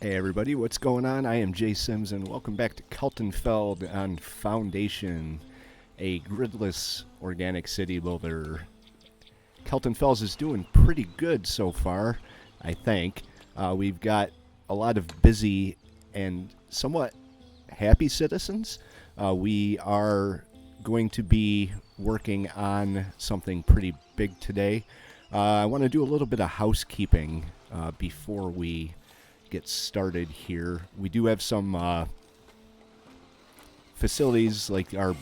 Hey everybody, what's going on? I am Jay Sims and welcome back to Kaltenfels on Foundation, a gridless organic city builder. Kaltenfels is doing pretty good so far, I think. We've got a lot of busy and somewhat happy citizens. We are going to be working on something pretty big today. I want to do a little bit of housekeeping before we get started here. We do have some facilities like our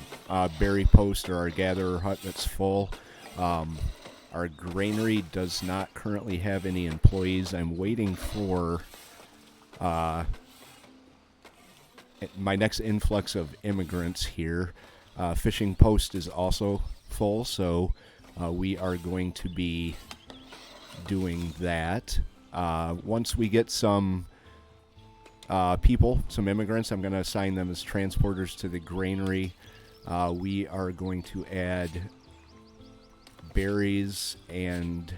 berry post or our gatherer hut that's full. Our granary does not currently have any employees. I'm waiting for my next influx of immigrants here. Fishing post is also full, so we are going to be doing that. Once we get some people, some immigrants, I'm going to assign them as transporters to the granary. We are going to add berries and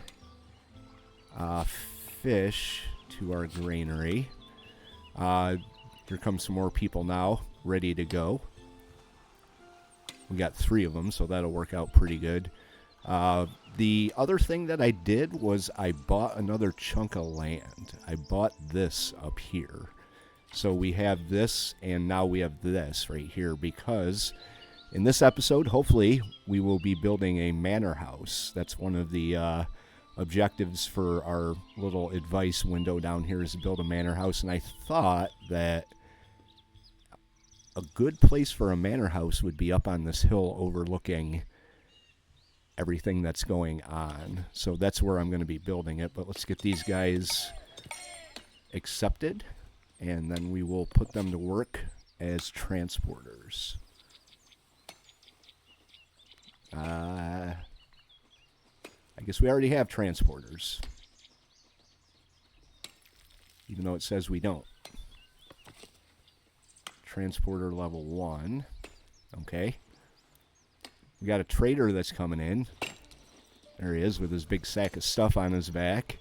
fish to our granary. Here comes some more people now, ready to go. We got 3 of them, so that'll work out pretty good. The other thing that I did was I bought another chunk of land. I bought this up here. So we have this, and now we have this right here, because in this episode, hopefully, we will be building a manor house. That's one of the objectives for our little advice window down here, is to build a manor house. And I thought that a good place for a manor house would be up on this hill overlooking everything that's going on. So that's where I'm going to be building it. But let's get these guys accepted, and then we will put them to work as transporters. I guess we already have transporters, even though it says we don't. Transporter level 1. Okay. We got a trader that's coming in. There he is with his big sack of stuff on his back.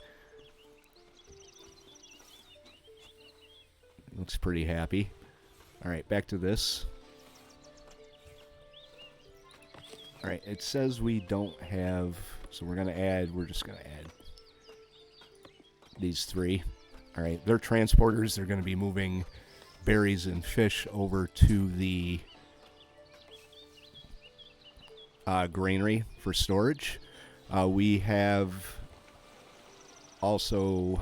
Looks pretty happy. Alright, back to this. Alright, it says we don't have... So we're just going to add these 3. Alright, they're transporters. They're going to be moving berries and fish over to the granary for storage. We have also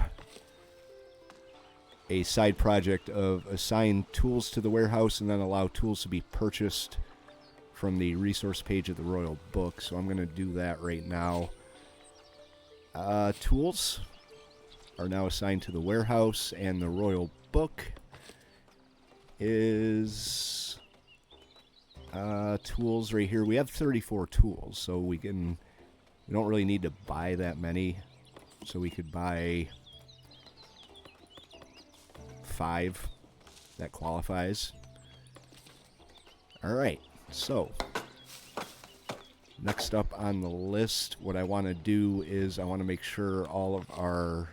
a side project of assign tools to the warehouse and then allow tools to be purchased from the resource page of the Royal Book. So I'm going to do that right now. Tools are now assigned to the warehouse, and the Royal Book is tools right here. We have 34 tools, so we don't really need to buy that many. So we could buy 5. That qualifies. Alright, so next up on the list, what I want to do is I want to make sure all of our...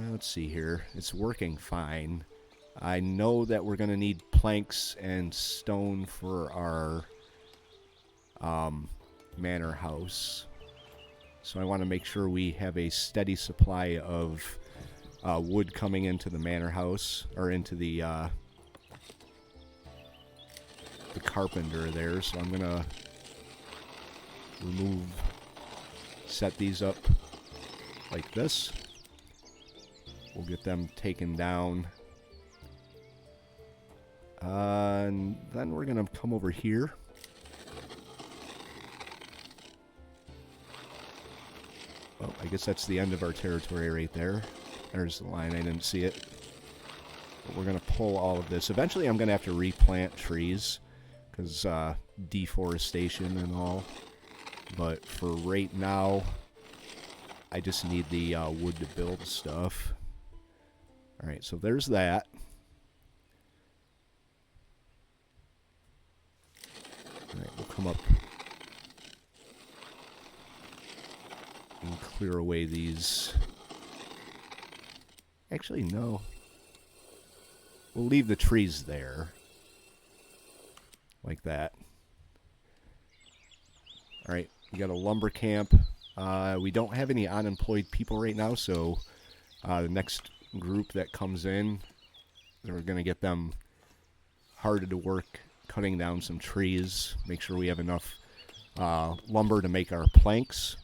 let's see here. It's working fine. I know that we're going to need planks and stone for our manor house. So I want to make sure we have a steady supply of wood coming into the manor house, or into the carpenter there. So I'm going to set these up like this. We'll get them taken down. And then we're going to come over here. Oh, I guess that's the end of our territory right there. There's the line. I didn't see it. But we're going to pull all of this. Eventually, I'm going to have to replant trees because deforestation and all. But for right now, I just need the wood to build stuff. All right, so there's that. All right, we'll come up and clear away these Actually, no. We'll leave the trees there. Like that. Alright, we got a lumber camp. We don't have any unemployed people right now, so the next group that comes in, we're going to get them hard to work cutting down some trees. Make sure we have enough lumber to make our planks.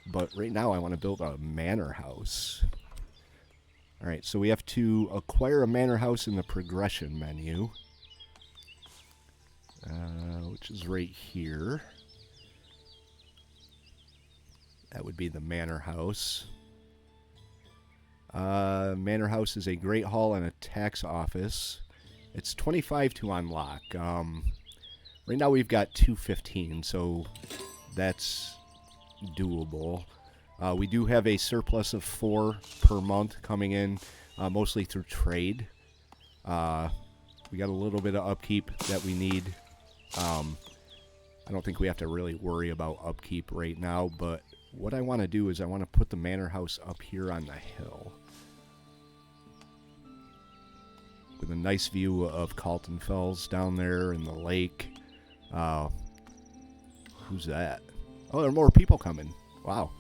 But right now I want to build a manor house. Alright, so we have to acquire a manor house in the progression menu. Which is right here. That would be the manor house. Manor house is a great hall and a tax office. It's 25 to unlock. Right now we've got 215, so that's doable. We do have a surplus of 4 per month coming in, mostly through trade. We got a little bit of upkeep that we need. I don't think we have to really worry about upkeep right now, but what I want to do is I want to put the manor house up here on the hill. With a nice view of Kaltenfels down there and the lake. Who's that? Oh, there are more people coming. Wow.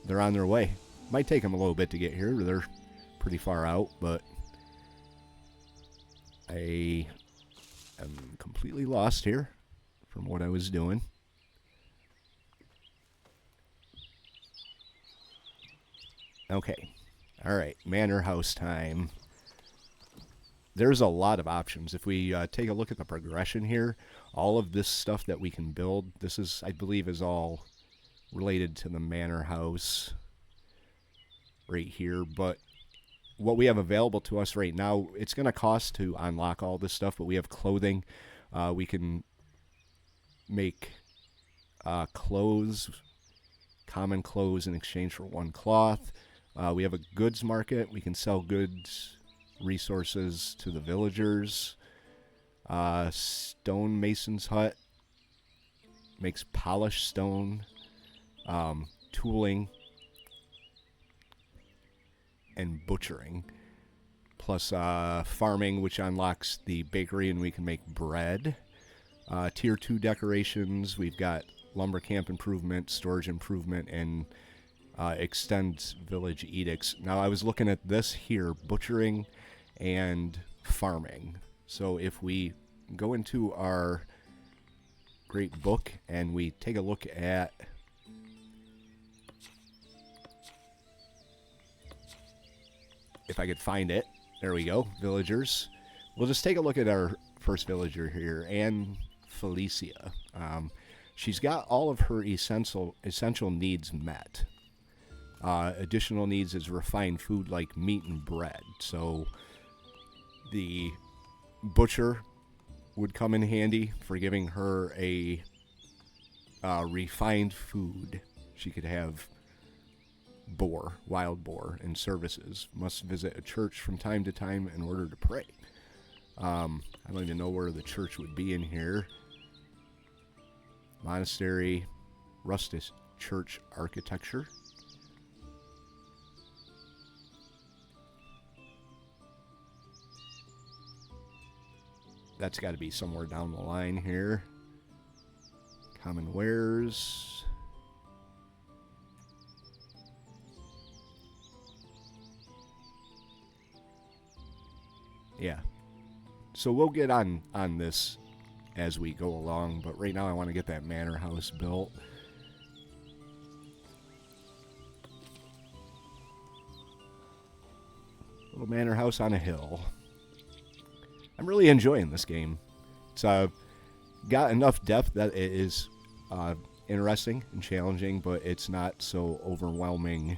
They're on their way. Might take them a little bit to get here. They're pretty far out, but I am completely lost here from what I was doing. Okay. Alright, manor house time. There's a lot of options. If we take a look at the progression here, all of this stuff that we can build, this is, I believe, is all related to the manor house right here. But what we have available to us right now, it's going to cost to unlock all this stuff, but we have clothing. We can make clothes, common clothes in exchange for 1 cloth. We have a goods market. We can sell goods, resources to the villagers. Stonemason's hut makes polished stone, tooling, and butchering. Plus farming, which unlocks the bakery, and we can make bread. Tier 2 decorations, we've got lumber camp improvement, storage improvement, and extend village edicts. Now I was looking at this here, butchering and farming. So if we go into our great book and we take a look at if I could find it, there we go, villagers. We'll just take a look at our first villager here, Anne Felicia. She's got all of her essential needs met. Additional needs is refined food like meat and bread. So the butcher would come in handy for giving her a refined food. She could have boar, wild boar, and services. Must visit a church from time to time in order to pray. I don't even know where the church would be in here. Monastery, rustic church architecture. That's got to be somewhere down the line here. Common wares. Yeah. So we'll get on this as we go along, but right now I want to get that manor house built. Little manor house on a hill. I'm really enjoying this game. It's got enough depth that it is interesting and challenging, but it's not so overwhelming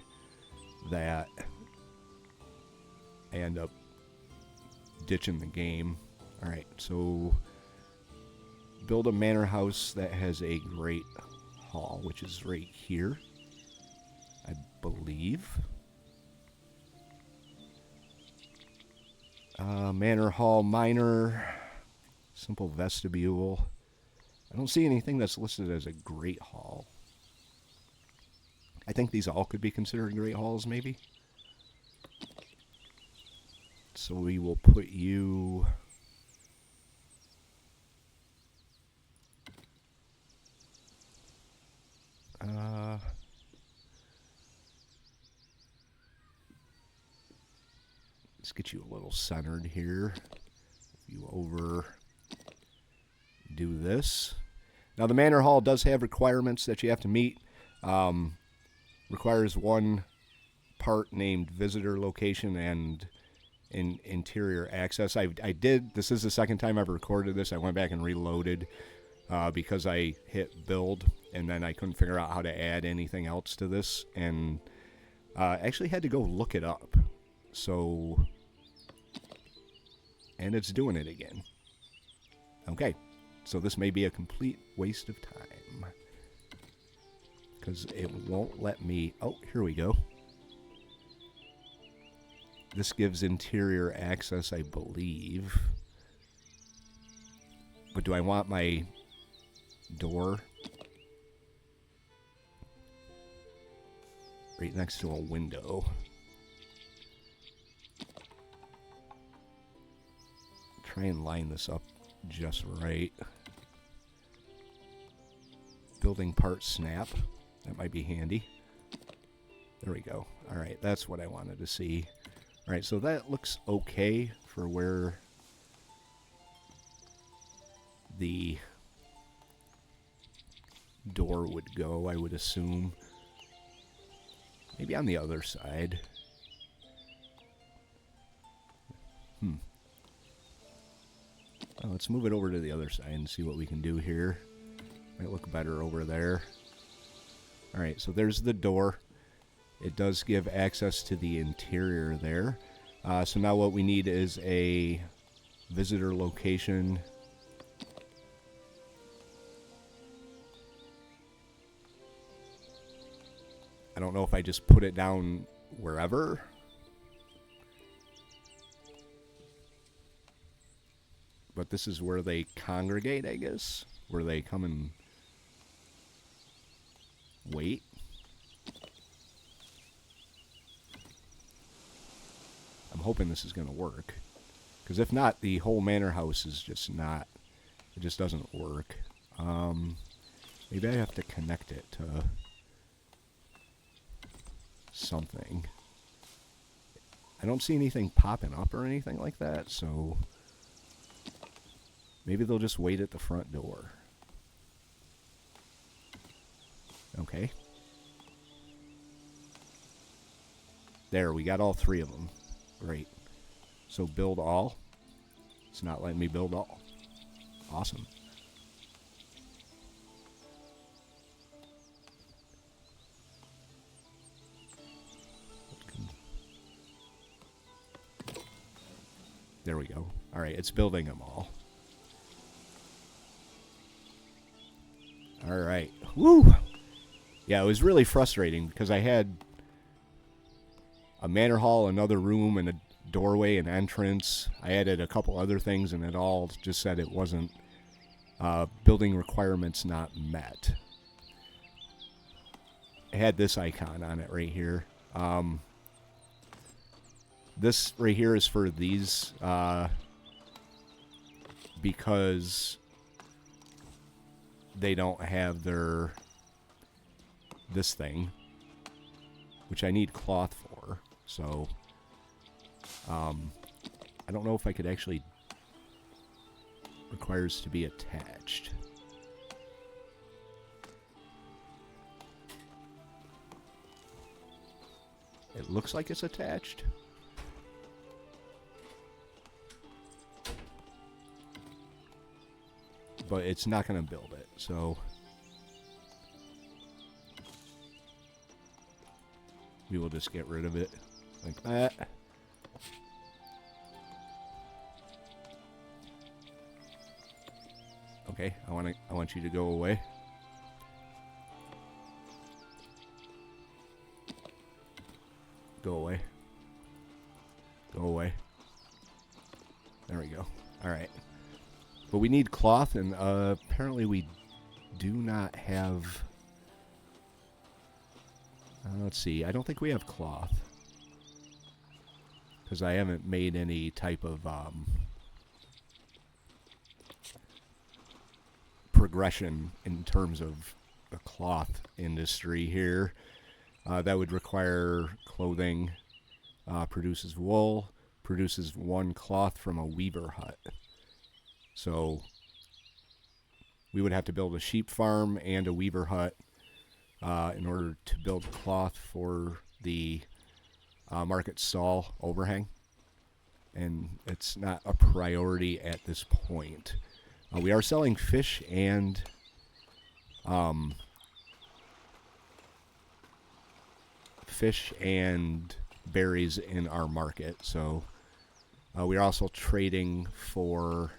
that I end up ditching the game. Alright, so build a manor house that has a great hall, which is right here, I believe. Manor hall, minor, simple vestibule. I don't see anything that's listed as a great hall. I think these all could be considered great halls, maybe. So we will put you... let's get you a little centered here. You over... do this. Now the Manor Hall does have requirements that you have to meet. Requires one part named visitor location and interior access. I did, this is the second time I've recorded this. I went back and reloaded because I hit build and then I couldn't figure out how to add anything else to this, and actually had to go look it up. So, and it's doing it again. Okay, so this may be a complete waste of time because it won't let me. Oh, here we go. This gives interior access, I believe. But do I want my door right next to a window? Try and line this up just right. Building part snap. That might be handy. There we go. All right, that's what I wanted to see. All right, so that looks okay for where the door would go, I would assume. Maybe on the other side. Well, let's move it over to the other side and see what we can do here. Might look better over there. All right, so there's the door. It does give access to the interior there. So now what we need is a visitor location. I don't know if I just put it down wherever. But this is where they congregate, I guess. Where they come and wait. I'm hoping this is going to work. Because if not, the whole manor house is just not... It just doesn't work. Maybe I have to connect it to something. I don't see anything popping up or anything like that, so... Maybe they'll just wait at the front door. Okay. There, we got all three of them. Great. So build all. It's not letting me build all. Awesome. There we go. All right, it's building them all. All right. Woo! Yeah, it was really frustrating because I had a manor hall, another room, and a doorway and entrance. I added a couple other things, and it all just said it wasn't building requirements not met. I had this icon on it right here. This right here is for these because they don't have their this thing, which I need cloth for. So I don't know if I could actually requires to be attached. It looks like it's attached. But it's not going to build it, so we will just get rid of it like that. Okay, I want you to go away. Go away. Go away. There we go. All right. But we need cloth, and apparently we do not have Let's see. I don't think we have cloth. Because I haven't made any type of progression in terms of the cloth industry here. That would require clothing. Produces wool. Produces 1 cloth from a weaver hut. So we would have to build a sheep farm and a weaver hut in order to build cloth for the market stall overhang. And it's not a priority at this point. We are selling fish and berries in our market. So we are also trading for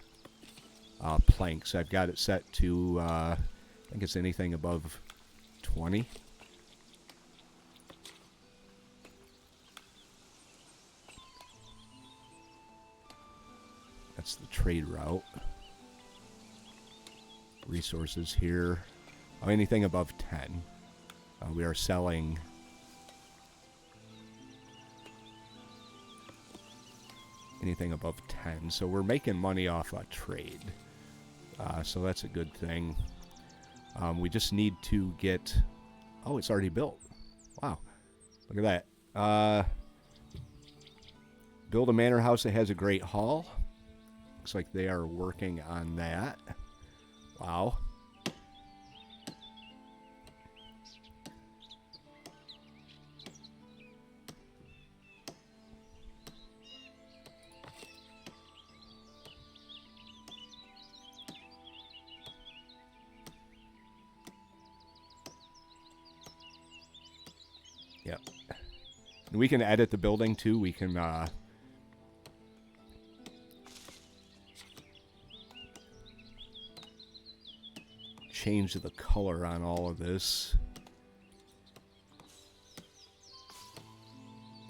planks. I've got it set to, I think it's anything above 20. That's the trade route. Resources here. Oh, anything above 10. We are selling anything above 10. So we're making money off a trade. So that's a good thing. We just need to get... Oh, it's already built. Wow. Look at that. Build a manor house that has a great hall. Looks like they are working on that. Wow. Yep. And we can edit the building too. We can change the color on all of this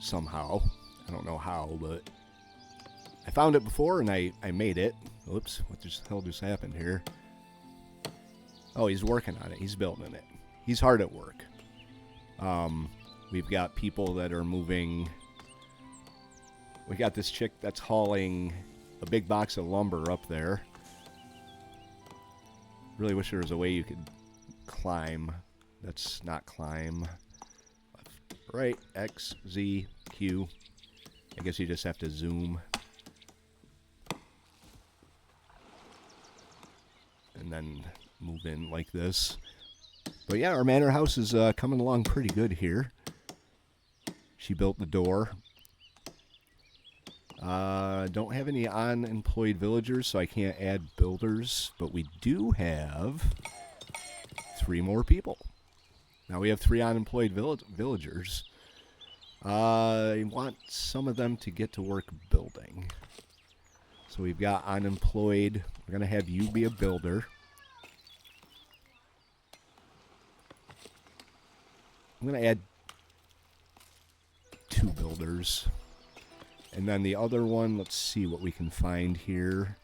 somehow. I don't know how, but I found it before and I made it. Oops, what the hell just happened here? Oh, he's working on it. He's building it. He's hard at work. We've got people that are moving. We got this chick that's hauling a big box of lumber up there. Really wish there was a way you could climb. That's not climb. Left, right, X, Z, Q. I guess you just have to zoom. And then move in like this. But yeah, our manor house is coming along pretty good here. She built the door. Don't have any unemployed villagers, so I can't add builders. But we do have 3 more people. Now we have 3 unemployed villagers. I want some of them to get to work building. So we've got unemployed. We're going to have you be a builder. I'm going to add 2 builders. And then the other one, let's see what we can find here.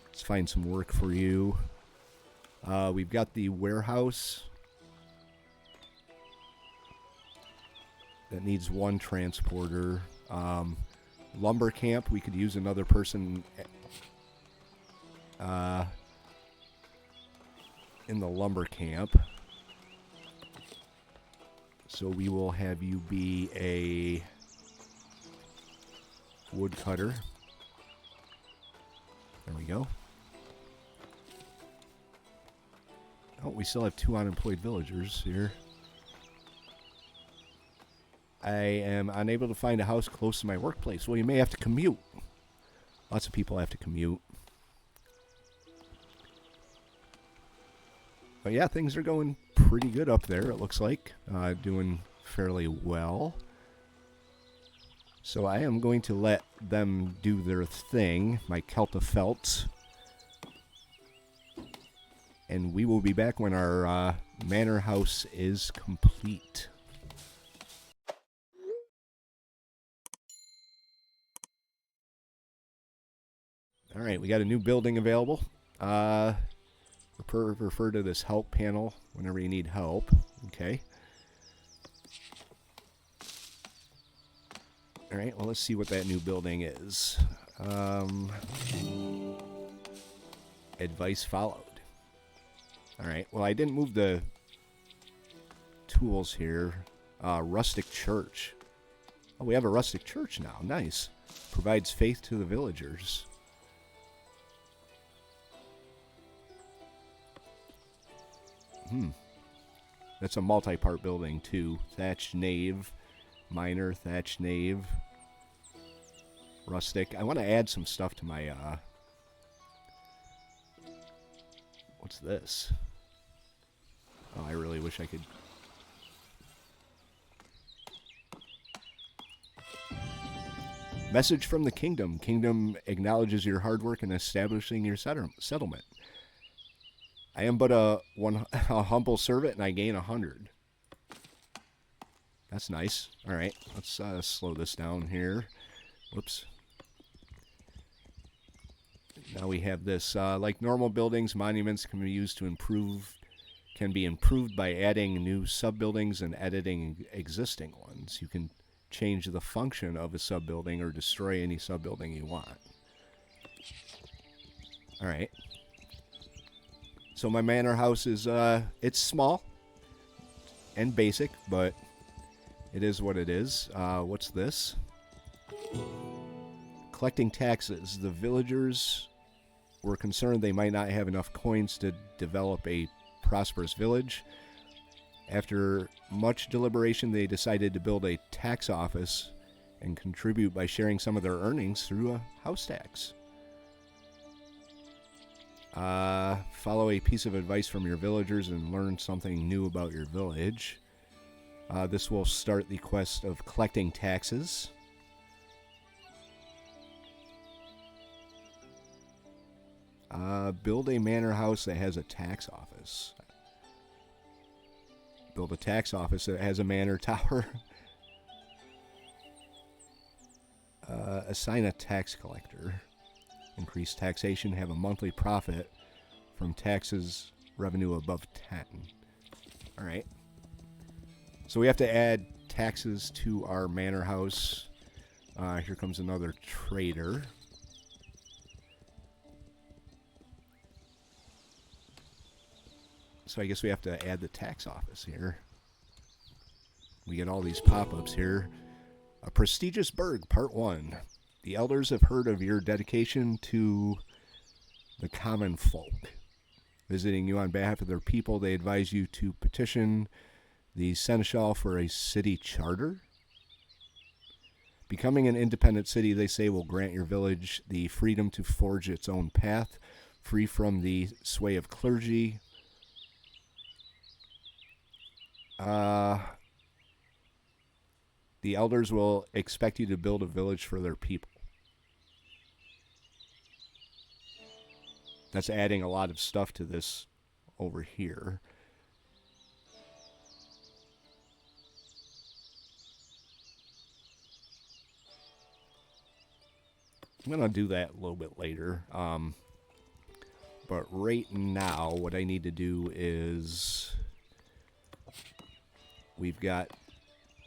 Let's find some work for you. We've got the warehouse that needs 1 transporter. Lumber camp, we could use another person in the lumber camp. So we will have you be a woodcutter. There we go. Oh, we still have 2 unemployed villagers here. I am unable to find a house close to my workplace. Well, you may have to commute. Lots of people have to commute. But yeah, things are going pretty good up there, it looks like. Doing fairly well. So I am going to let them do their thing, my Kaltenfels. And we will be back when our manor house is complete. Alright, we got a new building available. Refer to this help panel whenever you need help. Okay. Alright, well, let's see what that new building is. Advice followed. Alright, well, I didn't move the tools here. Rustic church. Oh, we have a rustic church now. Nice. Provides faith to the villagers. That's a multi-part building, too. Thatched nave. Minor, thatched nave. Rustic. I want to add some stuff to my, What's this? Oh, I really wish I could... Message from the kingdom. Kingdom acknowledges your hard work in establishing your settlement. I am but a humble servant, and I gain 100. That's nice. All right, let's slow this down here. Whoops. Now we have this. Like normal buildings, monuments can be improved by adding new sub-buildings and editing existing ones. You can change the function of a sub-building or destroy any sub-building you want. Alright. So my manor house is, it's small and basic, but it is what it is. What's this? Collecting taxes. The villagers were concerned they might not have enough coins to develop a prosperous village. After much deliberation, they decided to build a tax office and contribute by sharing some of their earnings through a house tax. Follow a piece of advice from your villagers and learn something new about your village. This will start the quest of collecting taxes. Build a manor house that has a tax office. Build a tax office that has a manor tower. Assign a tax collector. Increase taxation. Have a monthly profit from taxes revenue above 10. Alright. So we have to add taxes to our manor house. Here comes another trader. So I guess we have to add the tax office here. We get all these pop-ups here. A prestigious burg, part 1. The elders have heard of your dedication to the common folk. Visiting you on behalf of their people, they advise you to petition the seneschal for a city charter. Becoming an independent city, they say, will grant your village the freedom to forge its own path, free from the sway of clergy. The elders will expect you to build a village for their people. That's adding a lot of stuff to this over here. I'm going to do that a little bit later. But right now, what I need to do is... We've got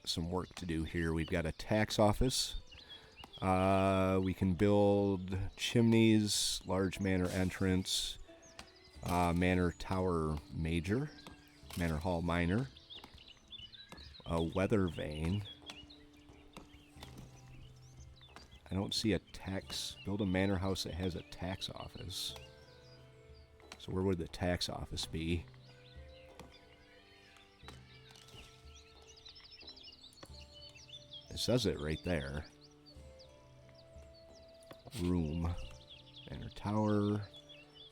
some work to do here. We've got a tax office. We can build chimneys, large manor entrance, manor tower major, manor hall minor, a weather vane. I don't see a tax. Build a manor house that has a tax office. So where would the tax office be? It says it right there. Room. Manor tower.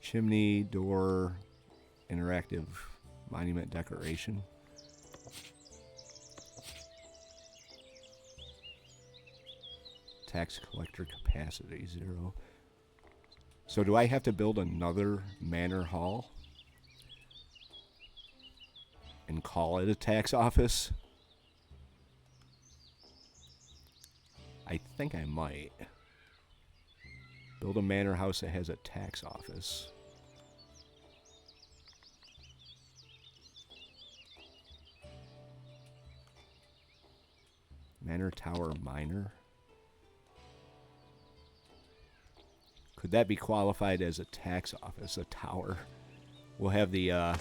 Chimney, door. Interactive monument decoration. Tax collector capacity 0. So do I have to build another manor hall? And call it a tax office? I think I might. Build a manor house that has a tax office. Manor tower minor. Could that be qualified as a tax office, a tower? We'll have the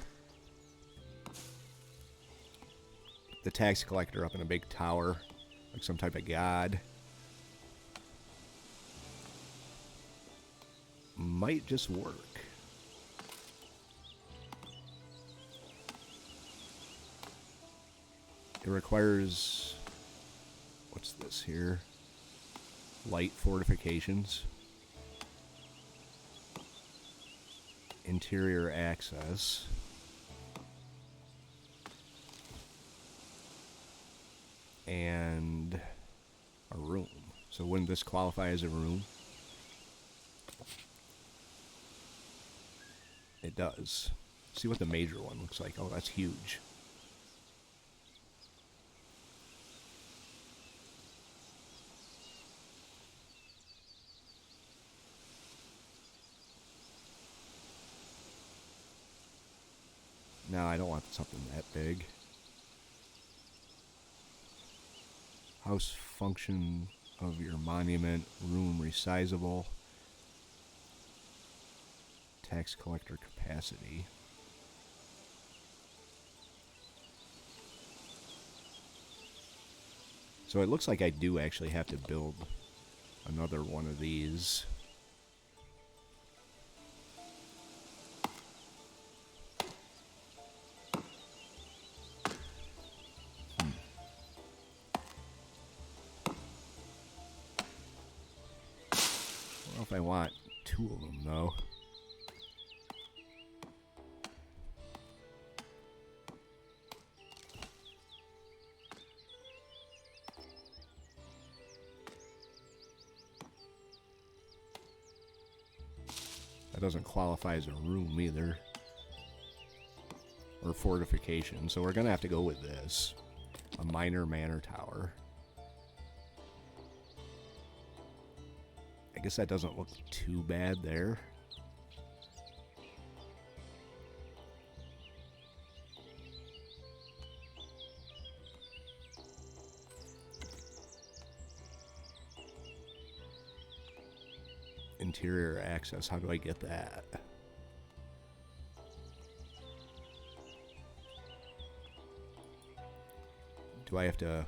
tax collector up in a big tower, like some type of god. Might just work. It requires... what's this here? Light fortifications. Interior access. And a room. So wouldn't this qualify as a room? It does. See what the major one looks like. Oh, that's huge. No, I don't want something that big. House function of your monument, room resizable, tax collector capacity. So it looks like I do actually have to build another one of these. I want 2 of them, though. That doesn't qualify as a room either. Or fortification, so we're going to have to go with this. A minor manor tower. I guess that doesn't look too bad there. Interior access, how do I get that? Do I have to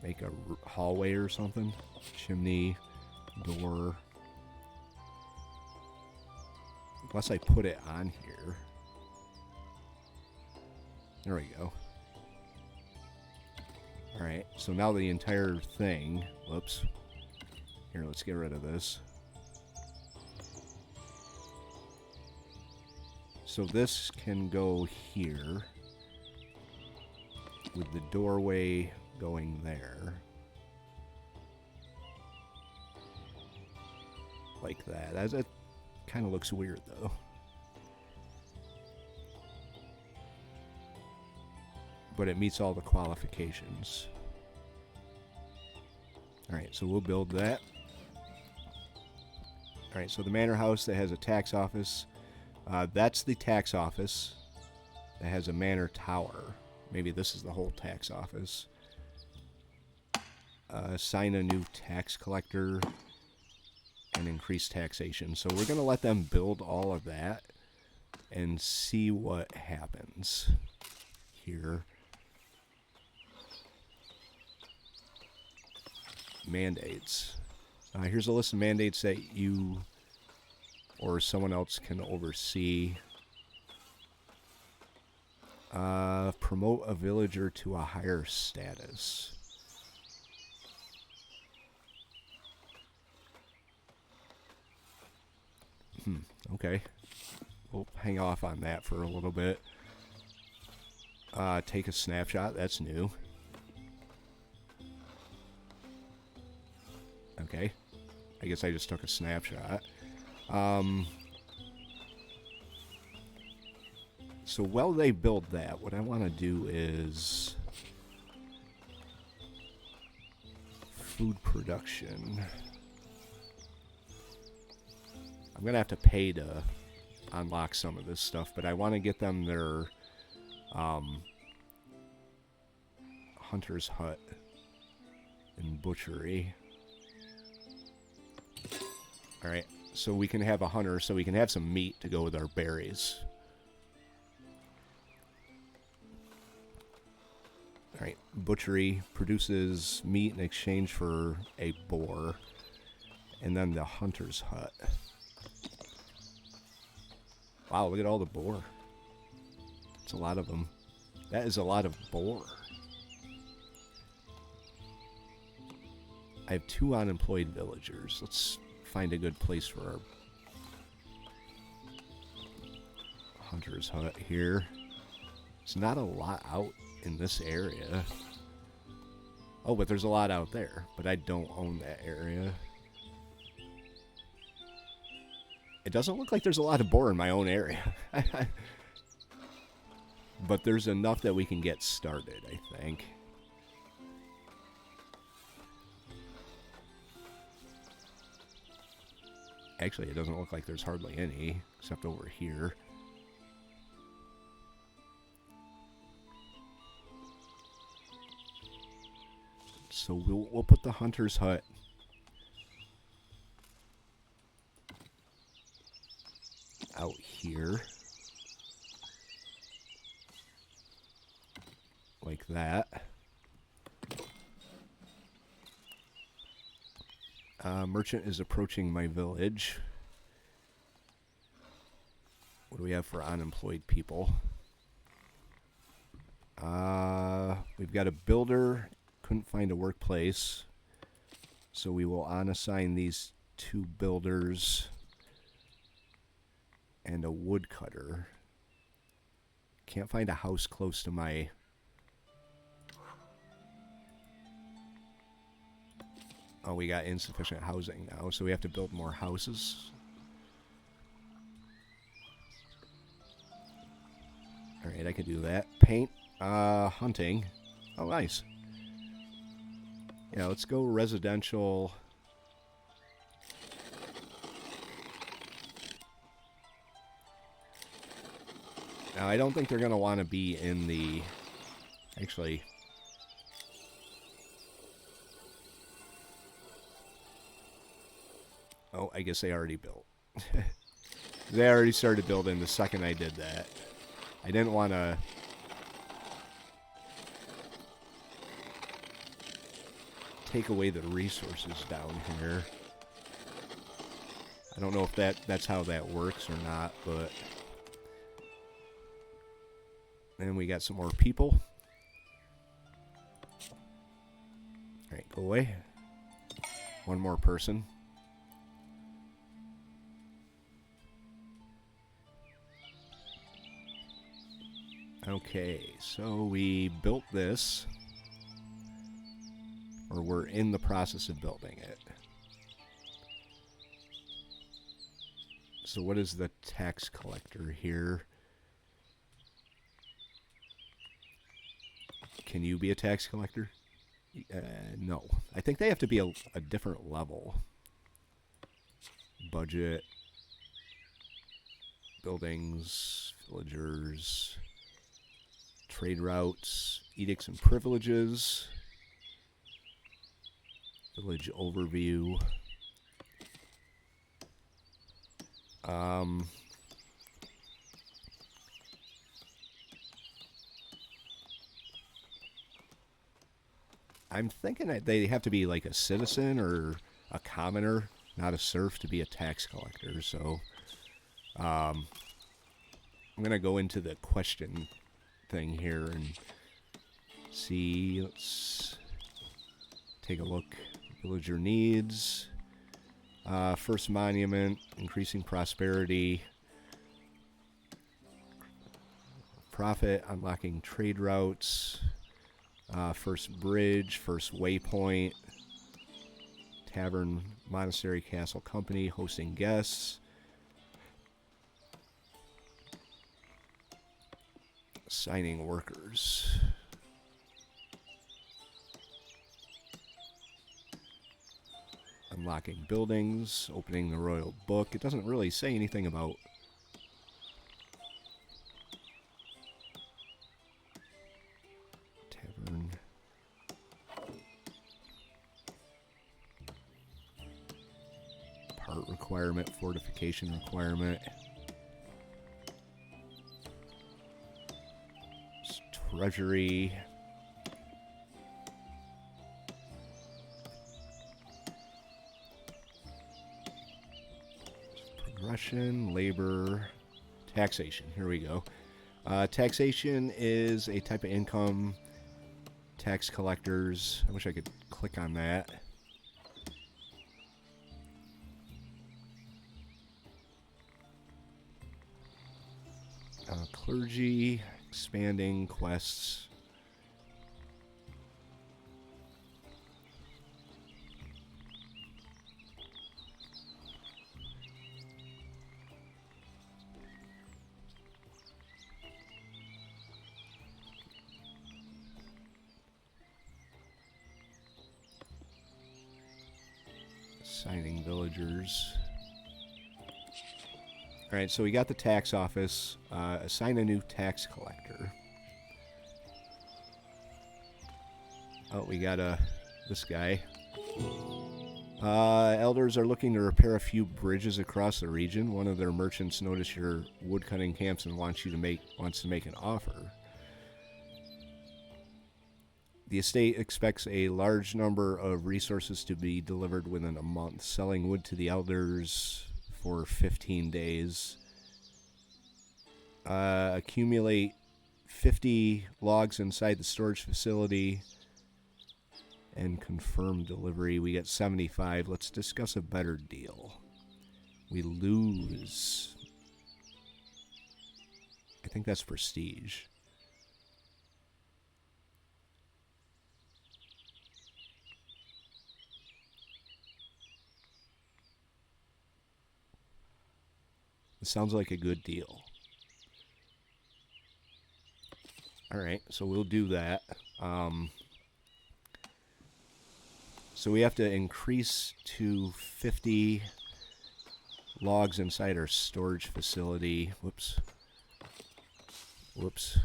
make a hallway or something? Chimney, door. Unless I put it on here. There we go. Alright, so now the entire thing... Whoops. Here, let's get rid of this. So this can go here. With the doorway going there. Like that. That kind of looks weird, though. But it meets all the qualifications. Alright, so we'll build that. Alright, so the manor house that has a tax office. That's the tax office that has a manor tower. Maybe this is the whole tax office. Assign a new tax collector and increase taxation. So we're going to let them build all of that and see what happens here. Mandates. Here's a list of mandates that you or someone else can oversee. Promote a villager to a higher status. Okay. We'll hang off on that for a little bit. Take a snapshot. That's new. Okay. I guess I just took a snapshot. So while they build that, what I want to do is food production. I'm going to have to pay to unlock some of this stuff, but I want to get them their hunter's hut and butchery. Alright, so we can have a hunter, so we can have some meat to go with our berries. Alright, butchery produces meat in exchange for a boar. And then the hunter's hut. Wow, look at all the boar. It's a lot of them. That is a lot of boar. I have 2 unemployed villagers. Let's find a good place for our hunter's hut here. It's not a lot out in this area. Oh, but there's a lot out there. But I don't own that area. It doesn't look like there's a lot of boar in my own area. But there's enough that we can get started, I think. Actually, it doesn't look like there's hardly any, except over here. So we'll put the hunter's hut out here. Like that. Merchant is approaching my village. What do we have for unemployed people? We've got a builder. Couldn't find a workplace. So we will unassign these 2 builders and a woodcutter. Can't find a house close to my... Oh, we got insufficient housing now, so we have to build more houses. Alright, I can do that. Paint. Hunting. Oh, nice. Yeah, let's go residential. Now, I don't think they're going to want to be in the... Actually... Oh, I guess they already built. They already started building the second I did that. I didn't want to... take away the resources down here. I don't know if that's how that works or not, but... And we got some more people. Alright, go away. One more person. Okay, so we built this. Or we're in the process of building it. So what is the tax collector here? Can you be a tax collector? No. I think they have to be a different level. Budget. Buildings. Villagers. Trade routes. Edicts and privileges. Village overview. I'm thinking that they have to be like a citizen or a commoner, not a serf, to be a tax collector. So I'm going to go into the question thing here and see. Let's take a look. Villager needs. First monument, increasing prosperity. Profit, unlocking trade routes. First bridge, first waypoint. Tavern, monastery, castle, company, hosting guests. Assigning workers. Unlocking buildings, opening the royal book. It doesn't really say anything about tavern. art requirement, fortification requirement. Treasury. Progression, labor, taxation. Here we go. Taxation is a type of income. Tax collectors. I wish I could click on that. Clergy, expanding quests. Assigning villagers. Alright, so we got the tax office. Assign a new tax collector. Oh, we got this guy. Elders are looking to repair a few bridges across the region. One of their merchants noticed your woodcutting camps and wants to make an offer. The estate expects a large number of resources to be delivered within a month. Selling wood to the elders for 15 days. Accumulate 50 logs inside the storage facility and confirm delivery. We get 75. Let's discuss a better deal. We lose. I think that's prestige. It sounds like a good deal. Alright, so we'll do that. So we have to increase to 50 logs inside our storage facility. Whoops. Whoops.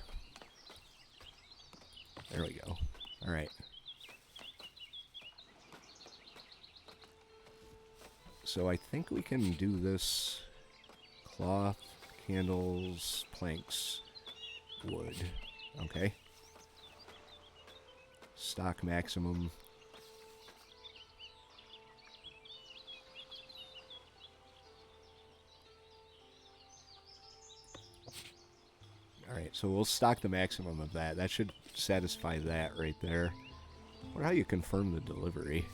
There we go. Alright. So I think we can do this. Cloth, candles, planks, wood. Okay. Stock maximum. Alright, so we'll stock the maximum of that. That should satisfy that right there. I wonder how you confirm the delivery.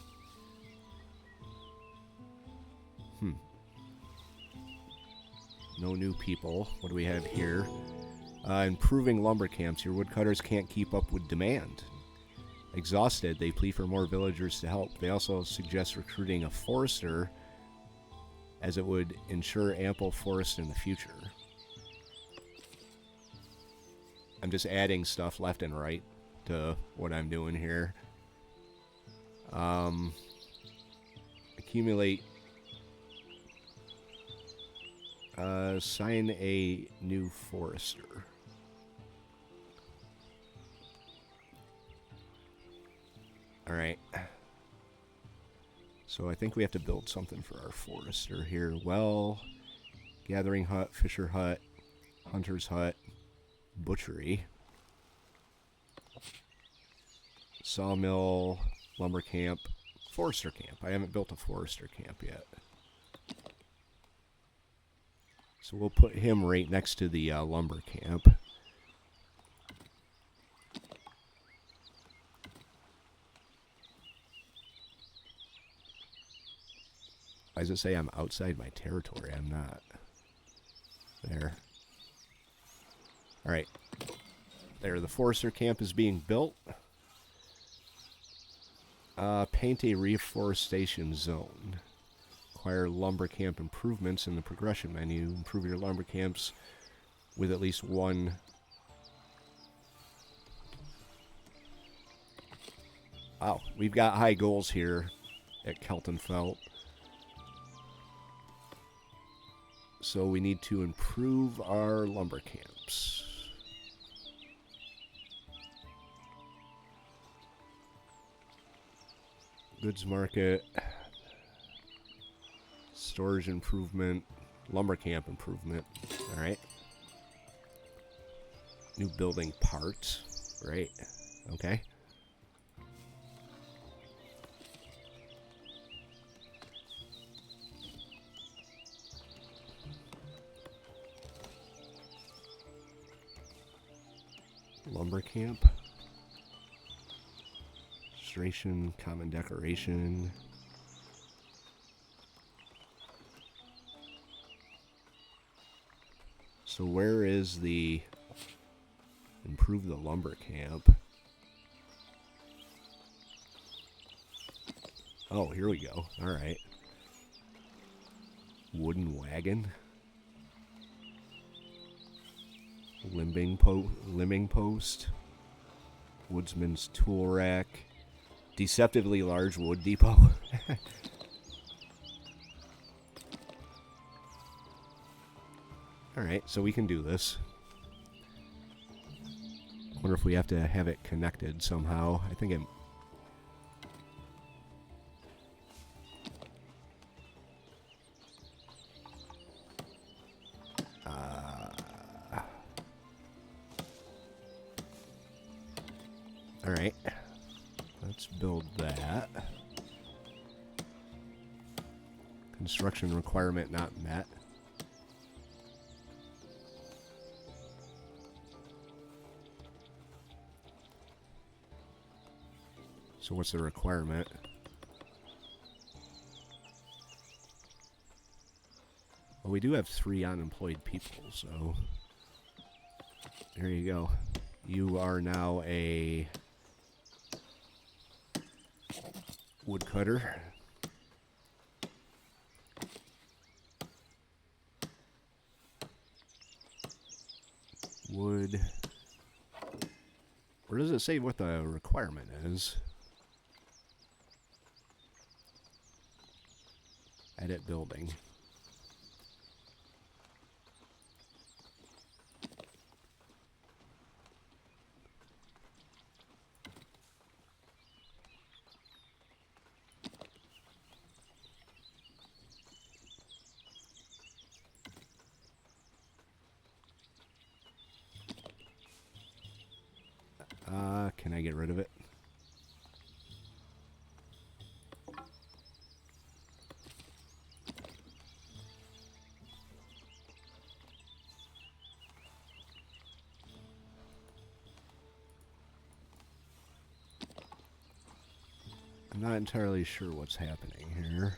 No new people. What do we have here? Improving lumber camps. Your woodcutters can't keep up with demand. Exhausted, they plead for more villagers to help. They also suggest recruiting a forester, as it would ensure ample forest in the future. I'm just adding stuff left and right to what I'm doing here. Accumulate. Sign a new forester. Alright. So I think we have to build something for our forester here. Well, gathering hut, fisher hut, hunter's hut, butchery, sawmill, lumber camp, forester camp. I haven't built a forester camp yet. So we'll put him right next to the lumber camp. Why does it say I'm outside my territory? I'm not. There. Alright. There, the forester camp is being built. Paint a reforestation zone. Acquire lumber camp improvements in the progression menu. Improve your lumber camps with at least one. Wow, we've got high goals here at Kaltenfels. So we need to improve our lumber camps. Goods market. Storage improvement. Lumber camp improvement. Alright. New building parts. Right. Okay. Lumber camp. Registration, common decoration. So where is the improve the lumber camp? Oh, here we go. All right. Wooden wagon. Limbing post. Woodsman's tool rack. Deceptively large wood depot. Alright, so we can do this. Wonder if we have to have it connected somehow. I think it... Alright. Let's build that. Construction requirement not met. So what's the requirement? Well, we do have 3 unemployed people, so... There you go. You are now a... woodcutter. Wood. Where does it say what the requirement is? Edit building. Can I get rid of it? I'm not entirely sure what's happening here.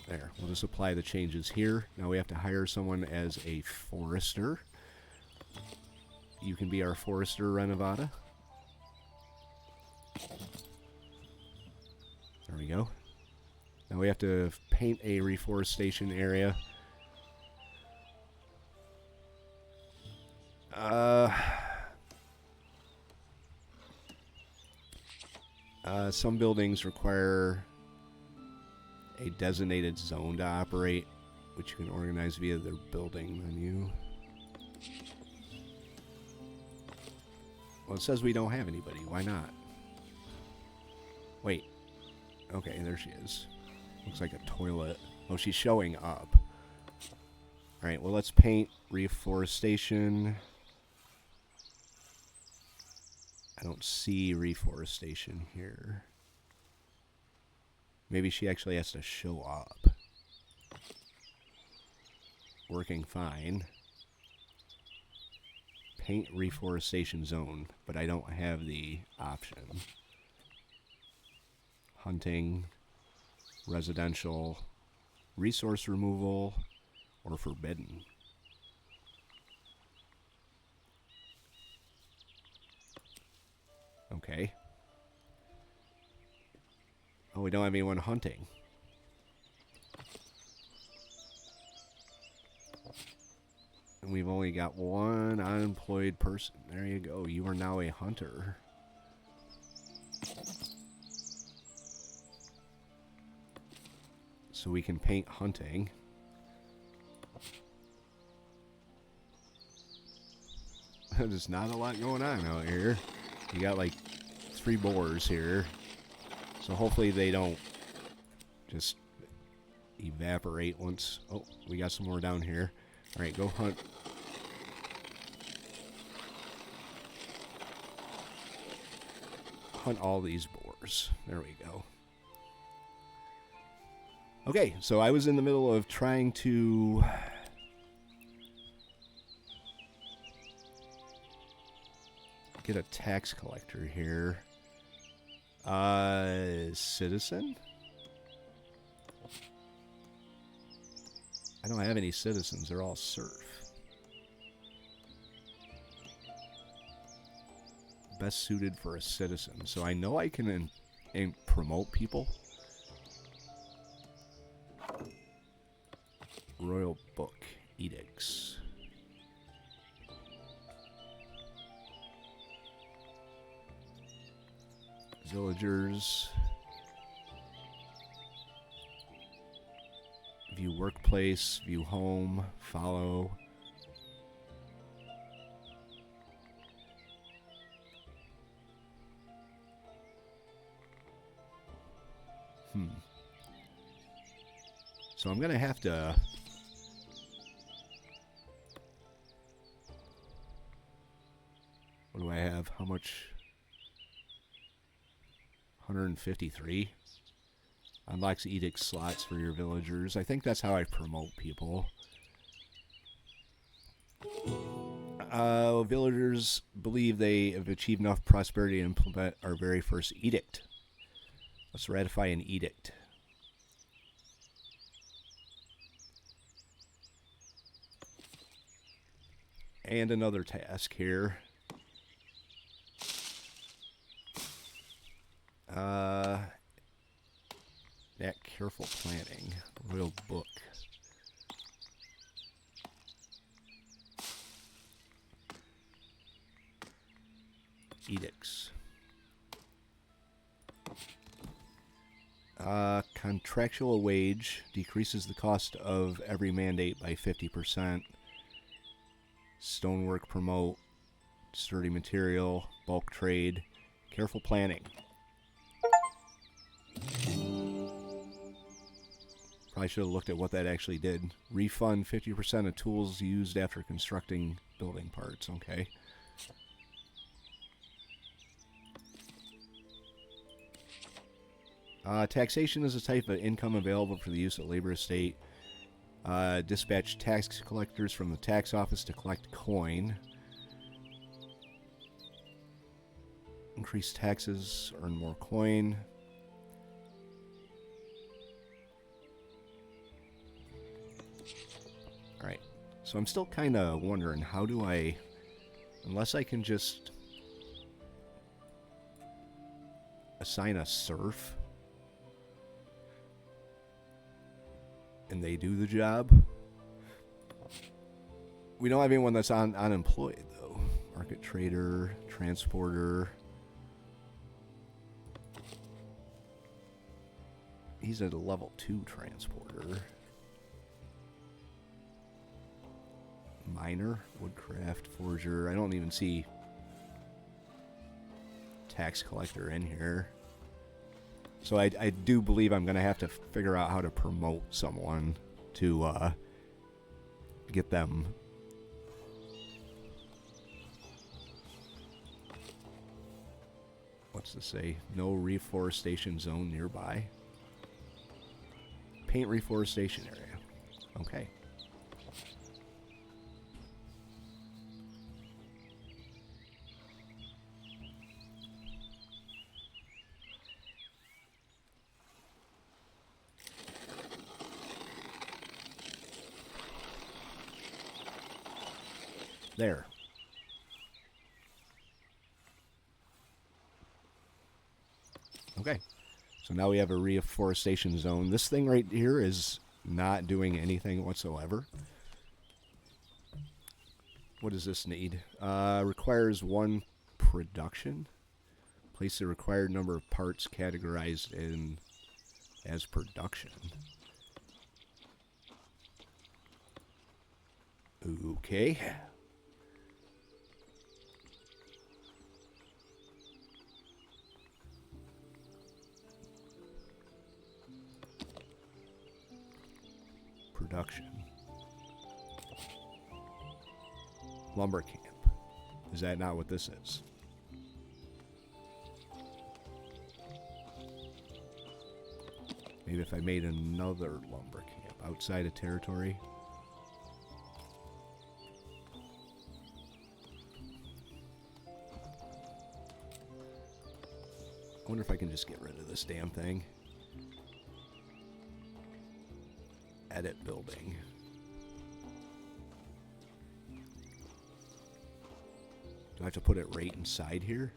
There, we'll just apply the changes here. Now we have to hire someone as a forester. You can be our forester, Renovata. There we go. Now we have to paint a reforestation area. Some buildings require a designated zone to operate, which you can organize via their building menu. Well, it says we don't have anybody. Why not? Wait. Okay, there she is. Looks like a toilet. Oh, she's showing up. Alright, well, let's paint reforestation. I don't see reforestation here. Maybe she actually has to show up. Working fine. Paint reforestation zone, but I don't have the option. Hunting, residential, resource removal, or forbidden. Okay. Oh, we don't have anyone hunting. And we've only got one unemployed person. There you go. You are now a hunter. So we can paint hunting. There's not a lot going on out here. You got like 3 boars here. So hopefully they don't just evaporate once... Oh, we got some more down here. Alright, go hunt. Hunt all these boars. There we go. Okay, so I was in the middle of trying to... get a tax collector here. Citizen? I don't have any citizens. They're all serf. Best suited for a citizen. So I know I can promote people. Royal Book. Edicts. Villagers. View workplace. View home. Follow. So I'm going to have to... What do I have? How much? 153? Unlocks edict slots for your villagers. I think that's how I promote people. Villagers believe they have achieved enough prosperity to implement our very first edict. Let's ratify an edict. And another task here. That careful planning. Royal Book. Edicts. Contractual wage decreases the cost of every mandate by 50%. Stonework promote. Sturdy material. Bulk trade. Careful planning. Probably should have looked at what that actually did. Refund 50% of tools used after constructing building parts. Okay. Taxation is a type of income available for the use of labor estate. Dispatch tax collectors from the tax office to collect coin. Increase taxes, earn more coin. Alright, so I'm still kind of wondering, how do I, unless I can just assign a serf and they do the job. We don't have anyone that's unemployed though. Market trader, transporter. He's at a level 2 transporter. Miner, woodcraft, forger. I don't even see tax collector in here. So I do believe I'm going to have to figure out how to promote someone to get them. What's this say? No reforestation zone nearby. Paint reforestation area. Okay. There. Okay. So now we have a reforestation zone. This thing right here is not doing anything whatsoever. What does this need? Requires 1 production. Place the required number of parts categorized in as production. Okay. production. Lumber camp. Is that not what this is? Maybe if I made another lumber camp outside of territory. I wonder if I can just get rid of this damn thing. Edit building. Do I have to put it right inside here?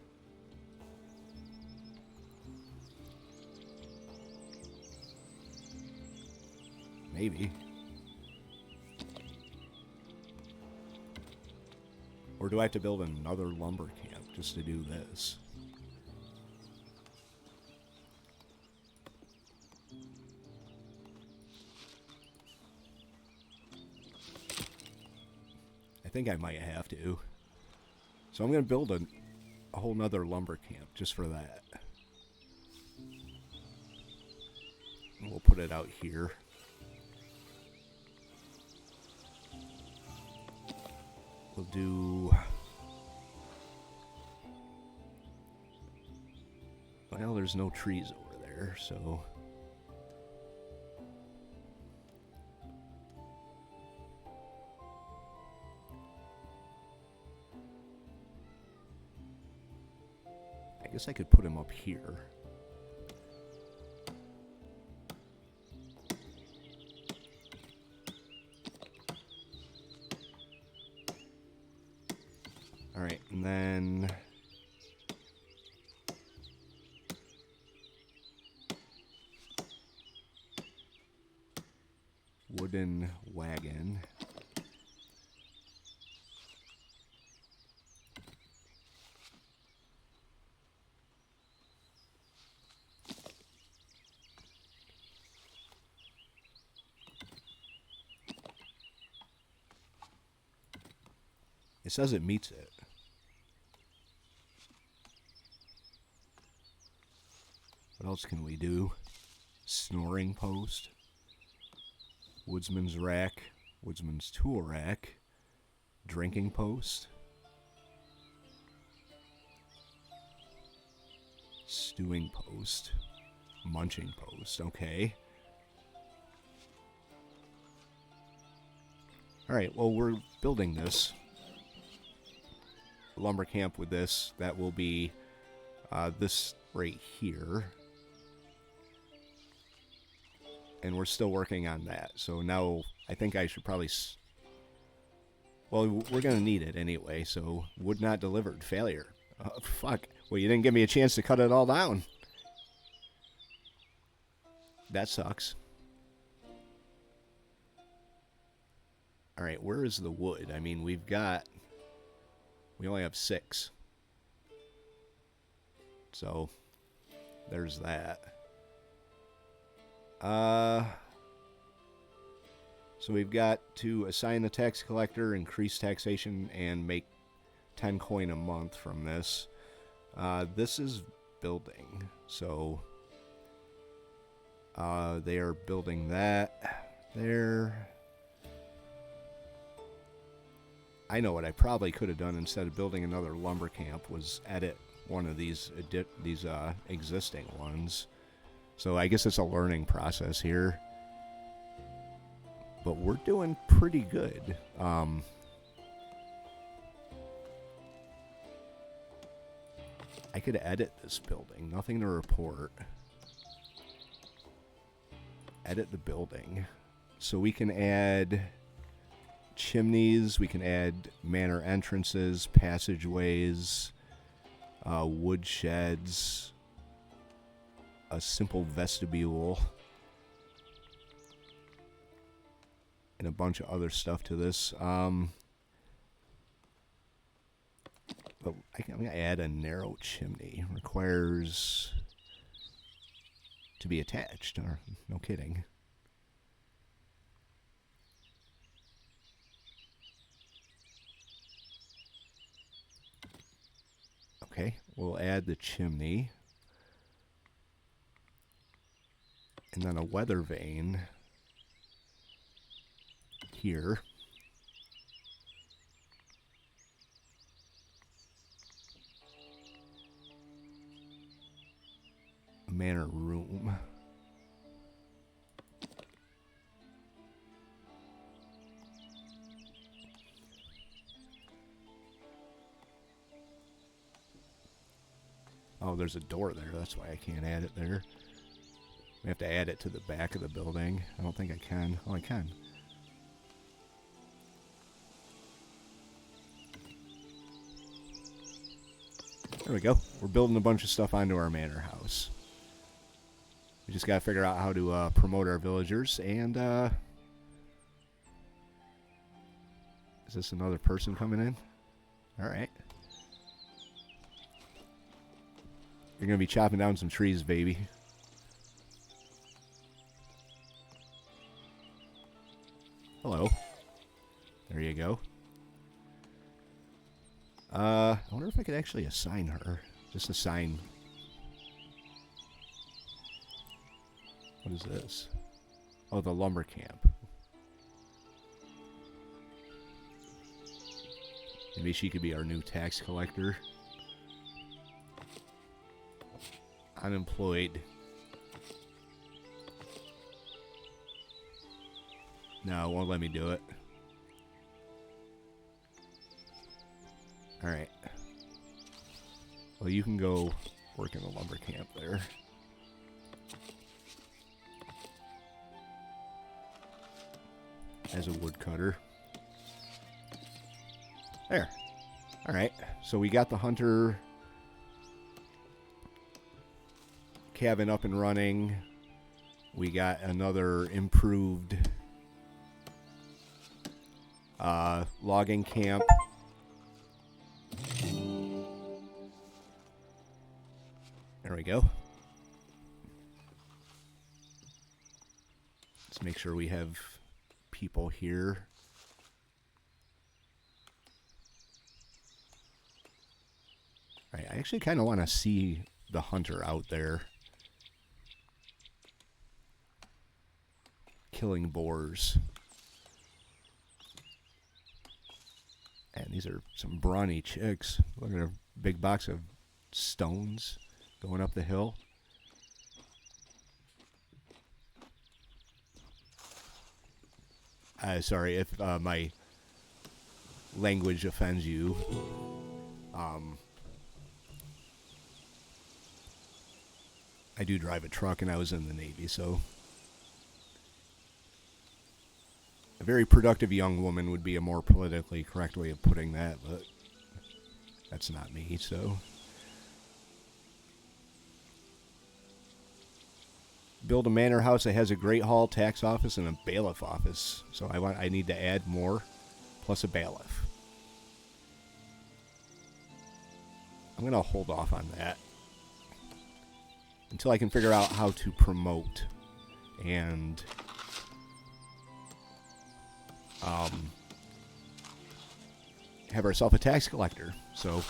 Maybe. Or do I have to build another lumber camp just to do this? I think I might have to. So I'm going to build a whole nother lumber camp just for that. And we'll put it out here. We'll do... Well, there's no trees over there, so... I guess I could put him up here. Alright, and then... wooden wagon. It says it meets it. What else can we do? Snoring post. Woodsman's rack. Woodsman's tool rack. Drinking post. Stewing post. Munching post. Okay. Alright, well, we're building this lumber camp with this. That will be this right here. And we're still working on that. So now I think I should probably... Well, we're going to need it anyway. So wood not delivered. Failure. Oh, fuck. Well, you didn't give me a chance to cut it all down. That sucks. Alright, where is the wood? I mean, we only have 6. So, there's that. So we've got to assign the tax collector, increase taxation, and make 10 coin a month from this. This is building. So, they are building that there. I know what I probably could have done instead of building another lumber camp was edit one of these existing ones. So I guess it's a learning process here. But we're doing pretty good. I could edit this building. Nothing to report. Edit the building. So we can add chimneys. We can add manor entrances, passageways, wood sheds, a simple vestibule, and a bunch of other stuff to this. But I'm going to add a narrow chimney. Requires to be attached. Or, no kidding. Okay, we'll add the chimney. And then a weather vane. here. Manor room. Oh, there's a door there. That's why I can't add it there. We have to add it to the back of the building. I don't think I can. Oh, I can. There we go. We're building a bunch of stuff onto our manor house. We just got to figure out how to promote our villagers. And, is this another person coming in? All right. You're going to be chopping down some trees, baby. Hello. There you go. I wonder if I could actually assign her. Just assign. What is this? Oh, the lumber camp. Maybe she could be our new tax collector. Unemployed. No, it won't let me do it. Alright. Well, you can go work in the lumber camp there. As a woodcutter. There. Alright. So we got the hunter cabin up and running. We got another improved logging camp. There we go. Let's make sure we have people here. All right, I actually kind of want to see the hunter out there killing boars. And these are some brawny chicks. Look at a big box of stones going up the hill. Sorry if my language offends you. I do drive a truck and I was in the Navy, so a very productive young woman would be a more politically correct way of putting that, but that's not me, so. Build a manor house that has a great hall, tax office, and a bailiff office. So I need to add more, plus a bailiff. I'm going to hold off on that until I can figure out how to promote and have ourselves a tax collector. So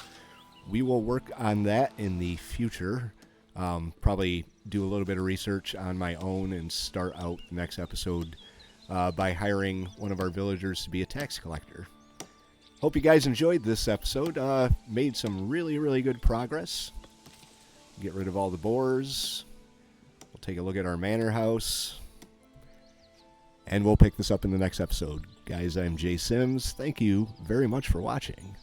we will work on that in the future. Probably do a little bit of research on my own and start out the next episode by hiring one of our villagers to be a tax collector. Hope you guys enjoyed this episode. Made some really, really good progress. Get rid of all the boars. We'll take a look at our manor house. And we'll pick this up in the next episode. Guys, I'm Jay Sims. Thank you very much for watching.